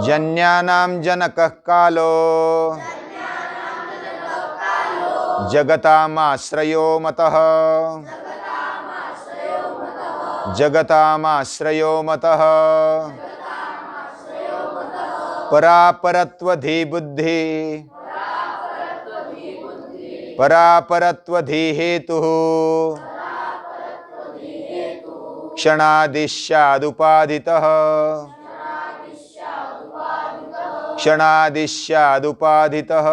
जन्यानां जनकः कालो जगतामाश्रयो मतः जगतामाश्रयो मतः परापरत्वधि बुद्धि परापरत्वधि हेतुः क्षणादिश्यादुपाधितः क्षणादिश्यादुपाधितः।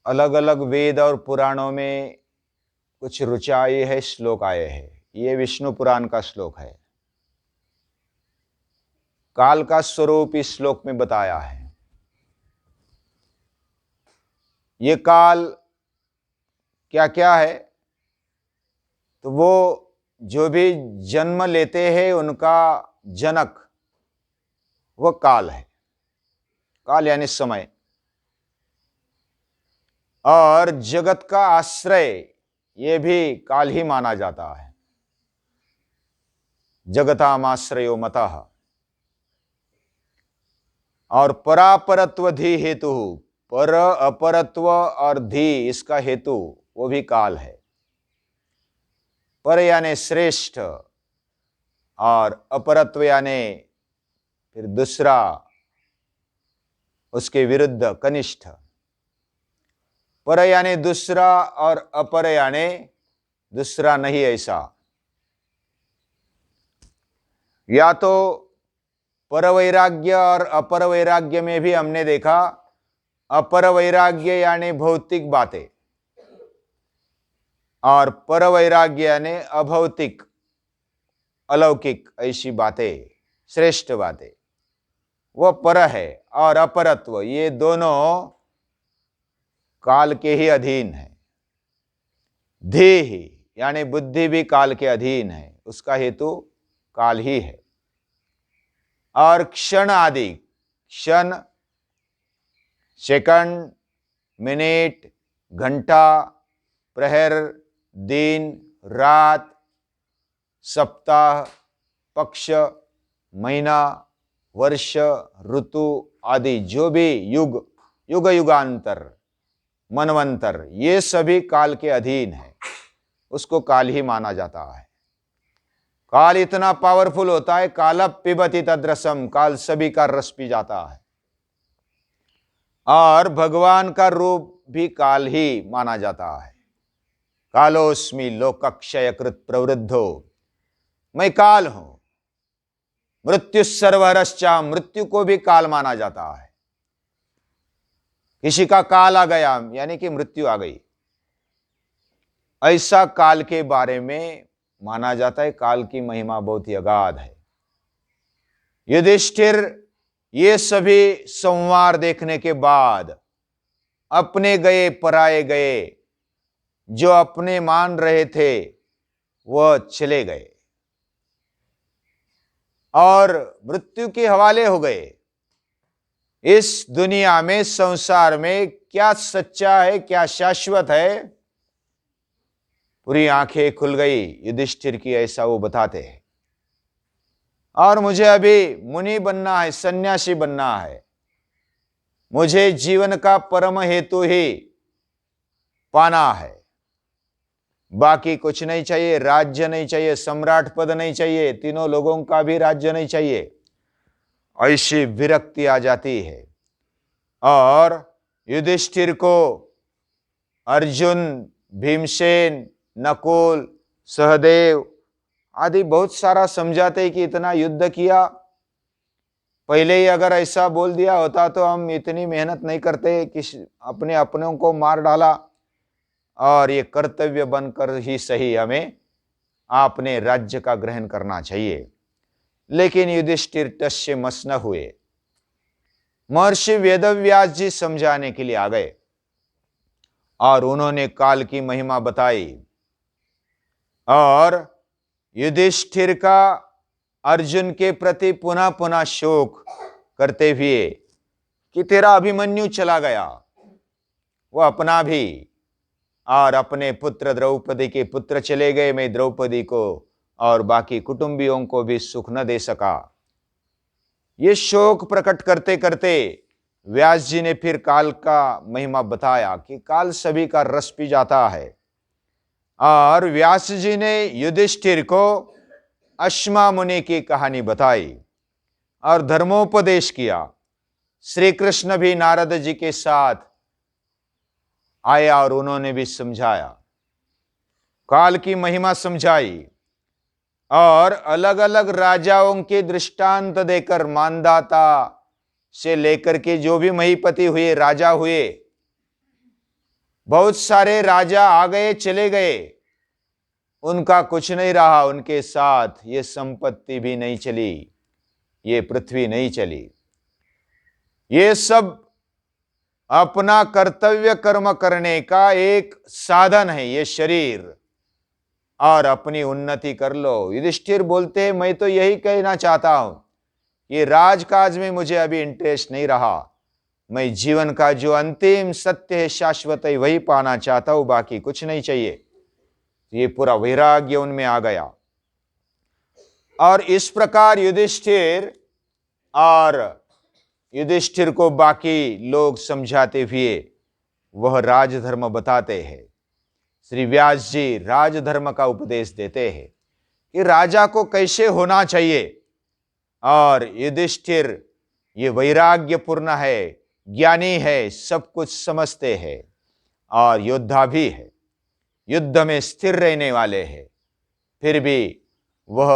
अलग अलग वेद और पुराणों में कुछ ऋचा आए है, श्लोक आए हैं। ये विष्णु पुराण का श्लोक है। काल का स्वरूप इस श्लोक में बताया है। ये काल क्या क्या है? तो वो जो भी जन्म लेते हैं उनका जनक वो काल है। काल यानी समय। और जगत का आश्रय ये भी काल ही माना जाता है। जगतामाश्रयो मतः। और परापरत्वधि हेतु, पर अपरत्व और धी इसका हेतु वो भी काल है। पर यानी श्रेष्ठ और अपरत्व यानी फिर दूसरा, उसके विरुद्ध कनिष्ठ। पर यानी दूसरा और अपर यानी दूसरा नहीं, ऐसा। या तो पर वैराग्य और अपर वैराग्य में भी हमने देखा, अपर वैराग्य यानी भौतिक बातें और पर वैराग्य यानी अभौतिक अलौकिक ऐसी बातें, श्रेष्ठ बातें, वो पर है। और अपरत्व ये दोनों काल के ही अधीन है। धीहि यानी बुद्धि भी काल के अधीन है, उसका हेतु काल ही है। और क्षण आदि, क्षण सेकंड, मिनट, घंटा, प्रहर, दिन, रात, सप्ताह, पक्ष, महीना, वर्ष, ऋतु आदि जो भी युग, युग युगांतर, मनवंतर, ये सभी काल के अधीन है, उसको काल ही माना जाता है। काल इतना पावरफुल होता है, काल पिबति तद्रसम, काल सभी का रस पी जाता है। और भगवान का रूप भी काल ही माना जाता है। कालोस्मि लोकक्षय कृत प्रवृद्धो, मैं काल हूं। मृत्यु सर्वहरश्चा, मृत्यु को भी काल माना जाता है। किसी का काल आ गया यानी कि मृत्यु आ गई, ऐसा काल के बारे में माना जाता है। काल की महिमा बहुत ही अगाध है। युधिष्ठिर ये सभी संवार देखने के बाद अपने गए पराए गए, जो अपने मान रहे थे वह चले गए और मृत्यु के हवाले हो गए। इस दुनिया में, संसार में क्या सच्चा है, क्या शाश्वत है, पूरी आंखें खुल गई युधिष्ठिर की, ऐसा वो बताते हैं। और मुझे अभी मुनि बनना है, सन्यासी बनना है, मुझे जीवन का परम हेतु ही पाना है, बाकी कुछ नहीं चाहिए। राज्य नहीं चाहिए, सम्राट पद नहीं चाहिए, तीनों लोगों का भी राज्य नहीं चाहिए, ऐसी विरक्ति आ जाती है। और युधिष्ठिर को अर्जुन, भीमसेन, नकुल, सहदेव आदि बहुत सारा समझाते कि इतना युद्ध किया, पहले ही अगर ऐसा बोल दिया होता तो हम इतनी मेहनत नहीं करते कि अपने अपनों को मार डाला, और ये कर्तव्य बनकर ही सही हमें आपने राज्य का ग्रहण करना चाहिए। लेकिन युधिष्ठिर तस्य मस न हुए। महर्षि वेदव्यास जी समझाने के लिए आ गए और उन्होंने काल की महिमा बताई। और युधिष्ठिर का अर्जुन के प्रति पुनः पुनः शोक करते हुए कि तेरा अभिमन्यु चला गया, वो अपना भी और अपने पुत्र द्रौपदी के पुत्र चले गए, मैं द्रौपदी को और बाकी कुटुंबियों को भी सुख न दे सका। ये शोक प्रकट करते करते व्यास जी ने फिर काल का महिमा बताया कि काल सभी का रस पी जाता है। और व्यास जी ने युधिष्ठिर को अश्मा मुनि की कहानी बताई और धर्मोपदेश किया। श्री कृष्ण भी नारद जी के साथ आया और उन्होंने भी समझाया, काल की महिमा समझाई और अलग अलग राजाओं के दृष्टांत देकर मानदाता से लेकर के जो भी महीपति हुए, राजा हुए, बहुत सारे राजा आ गए चले गए, उनका कुछ नहीं रहा, उनके साथ ये संपत्ति भी नहीं चली, ये पृथ्वी नहीं चली। ये सब अपना कर्तव्य कर्म करने का एक साधन है ये शरीर, और अपनी उन्नति कर लो। युधिष्ठिर बोलते हैं, मैं तो यही कहना चाहता हूं, ये राजकाज में मुझे अभी इंटरेस्ट नहीं रहा, मैं जीवन का जो अंतिम सत्य है, शाश्वत है, वही पाना चाहता हूं, बाकी कुछ नहीं चाहिए। ये पूरा वैराग्य उनमें आ गया। और इस प्रकार युधिष्ठिर को बाकी लोग समझाते हुए वह राजधर्म बताते हैं। श्री व्यास जी राजधर्म का उपदेश देते हैं कि राजा को कैसे होना चाहिए। और युधिष्ठिर ये वैराग्यपूर्ण है, ज्ञानी है, सब कुछ समझते हैं और योद्धा भी है, युद्ध में स्थिर रहने वाले हैं। फिर भी वह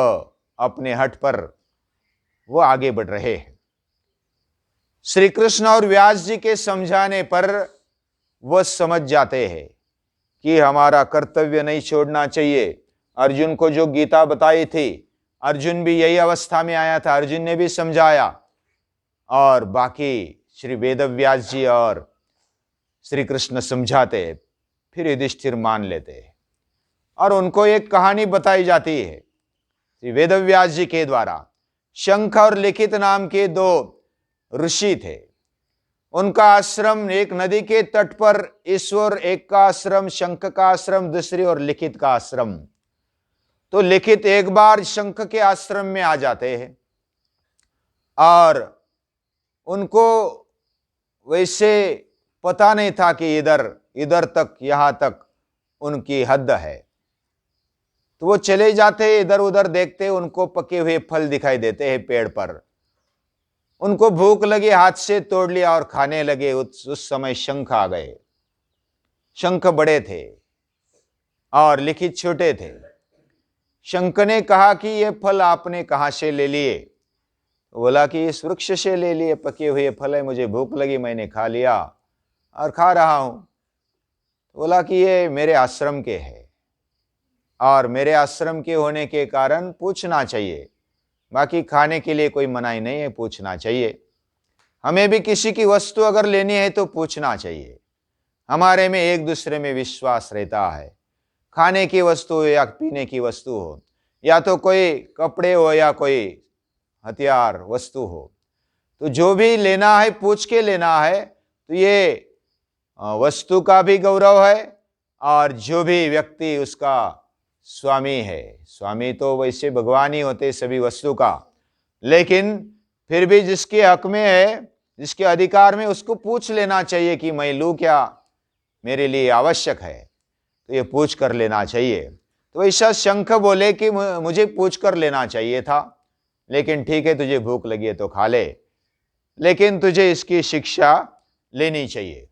अपने हट पर वो आगे बढ़ रहे हैं। श्री कृष्ण और व्यास जी के समझाने पर वह समझ जाते हैं कि हमारा कर्तव्य नहीं छोड़ना चाहिए। अर्जुन को जो गीता बताई थी, अर्जुन भी यही अवस्था में आया था, अर्जुन ने भी समझाया। और बाकी श्री वेदव्यास जी और श्री कृष्ण समझाते हैं, फिर युधिष्ठिर मान लेते हैं। और उनको एक कहानी बताई जाती है श्री वेदव्यास जी के द्वारा। शंख और लिखित नाम के दो ऋषि थे, उनका आश्रम एक नदी के तट पर, ईश्वर एक का आश्रम, शंख का आश्रम दूसरी और लिखित का आश्रम। तो लिखित एक बार शंख के आश्रम में आ जाते हैं और उनको वैसे पता नहीं था कि इधर तक, यहां तक उनकी हद है। तो वो चले जाते, इधर उधर देखते, उनको पके हुए फल दिखाई देते हैं पेड़ पर। उनको भूख लगी, हाथ से तोड़ लिया और खाने लगे। उस समय शंख आ गए। शंख बड़े थे और लिखित छोटे थे। शंख ने कहा कि ये फल आपने कहां से ले लिए? बोला कि इस वृक्ष से ले लिए, पके हुए फल है, मुझे भूख लगी, मैंने खा लिया और खा रहा हूं। बोला कि ये मेरे आश्रम के है और मेरे आश्रम के होने के कारण पूछना चाहिए, बाकी खाने के लिए कोई मनाही नहीं है, पूछना चाहिए। हमें भी किसी की वस्तु अगर लेनी है तो पूछना चाहिए। हमारे में एक दूसरे में विश्वास रहता है। खाने की वस्तु हो या पीने की वस्तु हो, या तो कोई कपड़े हो या कोई हथियार वस्तु हो, तो जो भी लेना है पूछ के लेना है। तो ये वस्तु का भी गौरव है और जो भी व्यक्ति उसका स्वामी है, स्वामी तो वैसे भगवान ही होते सभी वस्तु का, लेकिन फिर भी जिसके हक में है, जिसके अधिकार में, उसको पूछ लेना चाहिए कि मैं लूं क्या, मेरे लिए आवश्यक है, तो ये पूछ कर लेना चाहिए। तो ऐसा शंख बोले कि मुझे पूछ कर लेना चाहिए था, लेकिन ठीक है, तुझे भूख लगी है तो खा ले, लेकिन तुझे इसकी शिक्षा लेनी चाहिए,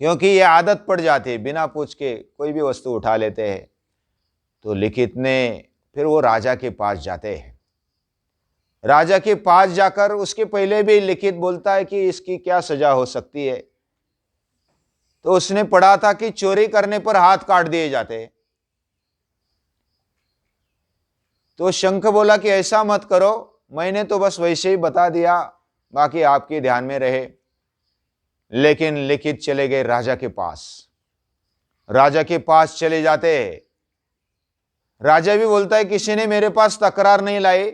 क्योंकि ये आदत पड़ जाती है, बिना पूछ के कोई भी वस्तु उठा लेते हैं। तो लिखित ने फिर वो राजा के पास जाते हैं। राजा के पास जाकर उसके पहले भी लिखित बोलता है कि इसकी क्या सजा हो सकती है। तो उसने पढ़ा था कि चोरी करने पर हाथ काट दिए जाते हैं। तो शंख बोला कि ऐसा मत करो, मैंने तो बस वैसे ही बता दिया, बाकी आपके ध्यान में रहे। लेकिन लिखित चले गए राजा के पास। राजा के पास चले जाते हैं। राजा भी बोलता है किसी ने मेरे पास तकरार नहीं लाई,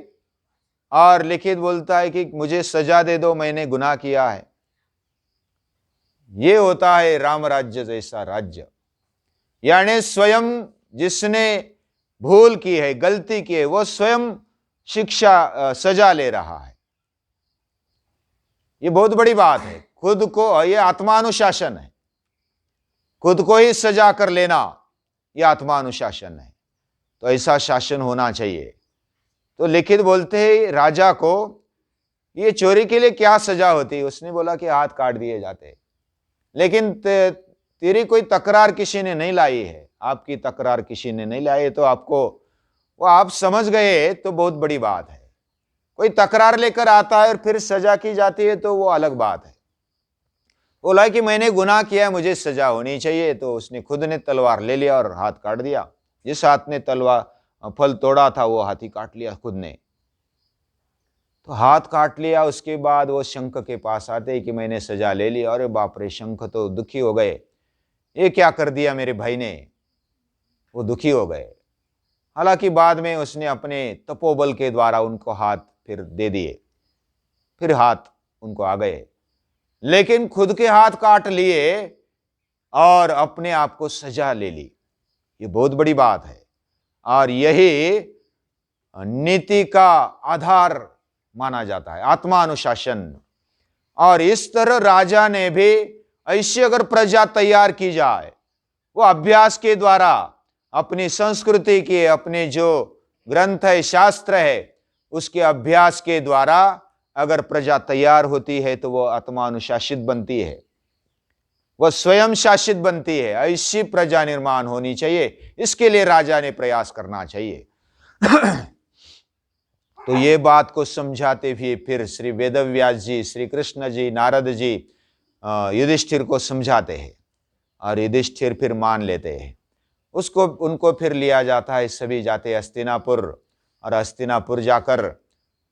और लिखित बोलता है कि मुझे सजा दे दो, मैंने गुनाह किया है। ये होता है राम राज्य जैसा राज्य, यानी स्वयं जिसने भूल की है, गलती की है, वो स्वयं सजा ले रहा है। ये बहुत बड़ी बात है। खुद को, ये आत्मानुशासन है। खुद को ही सजा कर लेना, यह आत्मानुशासन है। तो ऐसा शासन होना चाहिए। तो लिखित बोलते हैं राजा को, ये चोरी के लिए क्या सजा होती? उसने बोला कि हाथ काट दिए जाते। लेकिन तेरी कोई तकरार किसी ने नहीं लाई है, आपकी तकरार किसी ने नहीं लाई, तो आपको वो आप समझ गए तो बहुत बड़ी बात है। कोई तकरार लेकर आता है और फिर सजा की जाती है तो वो अलग बात है। बोला कि मैंने गुनाह किया, मुझे सजा होनी चाहिए, तो उसने खुद ने तलवार ले लिया और हाथ काट दिया। जिस हाथ ने तलवार फल तोड़ा था वो हाथी काट लिया खुद ने। तो हाथ काट लिया। उसके बाद वो शंख के पास आते कि मैंने सजा ले ली। अरे बाप रे, शंख तो दुखी हो गए, ये क्या कर दिया मेरे भाई ने, वो दुखी हो गए। हालांकि बाद में उसने अपने तपोबल के द्वारा उनको हाथ फिर दे दिए, फिर हाथ उनको आ गए। लेकिन खुद के हाथ काट लिए और अपने आप को सजा ले ली, ये बहुत बड़ी बात है। और यही नीति का आधार माना जाता है, आत्मानुशासन। और इस तरह राजा ने भी ऐसी अगर प्रजा तैयार की जाए, वो अभ्यास के द्वारा अपनी संस्कृति के, अपने जो ग्रंथ है, शास्त्र है, उसके अभ्यास के द्वारा अगर प्रजा तैयार होती है तो वो आत्मानुशासित बनती है, वह स्वयं शासित बनती है। ऐसी प्रजा निर्माण होनी चाहिए, इसके लिए राजा ने प्रयास करना चाहिए। तो ये बात को समझाते हुए फिर श्री वेदव्यास जी, श्री कृष्ण जी, नारद जी युधिष्ठिर को समझाते हैं और युधिष्ठिर फिर मान लेते हैं। उनको फिर लिया जाता है, सभी जाते हस्तिनापुर और हस्तिनापुर जाकर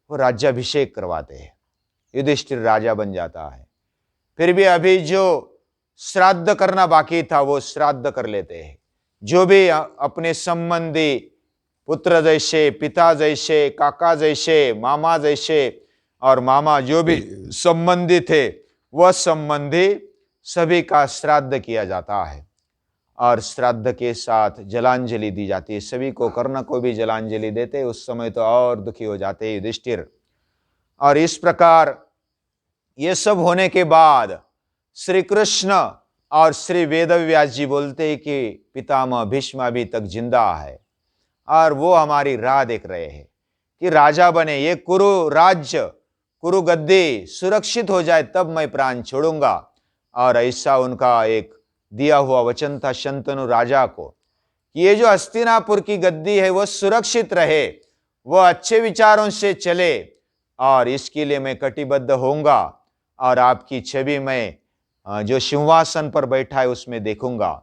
वो राज्याभिषेक करवाते हैं। युधिष्ठिर राजा बन जाता है। फिर भी अभी जो श्राद्ध करना बाकी था वो श्राद्ध कर लेते हैं। जो भी अपने संबंधी, पुत्र जैसे, पिता जैसे, काका जैसे, मामा जैसे और मामा जो भी संबंधी थे, वह संबंधी सभी का श्राद्ध किया जाता है। और श्राद्ध के साथ जलांजलि दी जाती है। सभी को, कर्ण को भी जलांजलि देते। उस समय तो और दुखी हो जाते युधिष्ठिर। और इस प्रकार ये सब होने के बाद श्री कृष्ण और श्री वेदव्यास जी बोलते हैं कि पितामह भीष्म अभी तक जिंदा है और वो हमारी राह देख रहे हैं कि राजा बने, ये कुरु राज्य, कुरु गद्दी सुरक्षित हो जाए तब मैं प्राण छोड़ूंगा। और ऐसा उनका एक दिया हुआ वचन था शंतनु राजा को कि ये जो हस्तिनापुर की गद्दी है वो सुरक्षित रहे, वो अच्छे विचारों से चले, और इसके लिए मैं कटिबद्ध होऊंगा और आपकी छवि मैं जो सिंहासन पर बैठा है उसमें देखूंगा।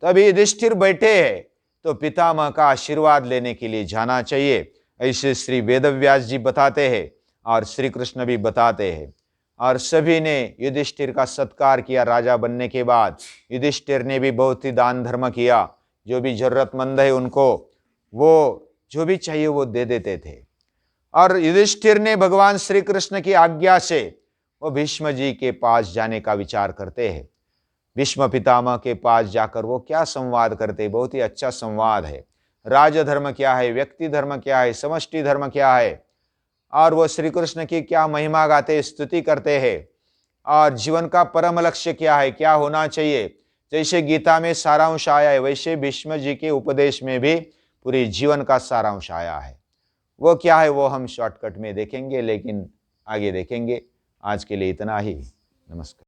तभी युधिष्ठिर बैठे हैं तो पितामह का आशीर्वाद लेने के लिए जाना चाहिए, ऐसे श्री वेदव्यास जी बताते हैं और श्री कृष्ण भी बताते हैं। और सभी ने युधिष्ठिर का सत्कार किया। राजा बनने के बाद युधिष्ठिर ने भी बहुत ही दान धर्म किया। जो भी जरूरतमंद है उनको वो जो भी चाहिए वो दे देते थे। और युधिष्ठिर ने भगवान श्री कृष्ण की आज्ञा से वो भीष्म जी के पास जाने का विचार करते हैं। भीष्म पितामह के पास जाकर वो क्या संवाद करते, बहुत ही अच्छा संवाद है। राजधर्म क्या है, व्यक्ति धर्म क्या है, समष्टि धर्म क्या है, और वो श्री कृष्ण की क्या महिमा गाते, स्तुति करते हैं। और जीवन का परम लक्ष्य क्या है, क्या होना चाहिए। जैसे गीता में सारांश आया है, वैसे भीष्म जी के उपदेश में भी पूरी जीवन का सारांश आया है। वो क्या है वो हम शॉर्टकट में देखेंगे, लेकिन आगे देखेंगे। आज के लिए इतना ही। नमस्कार।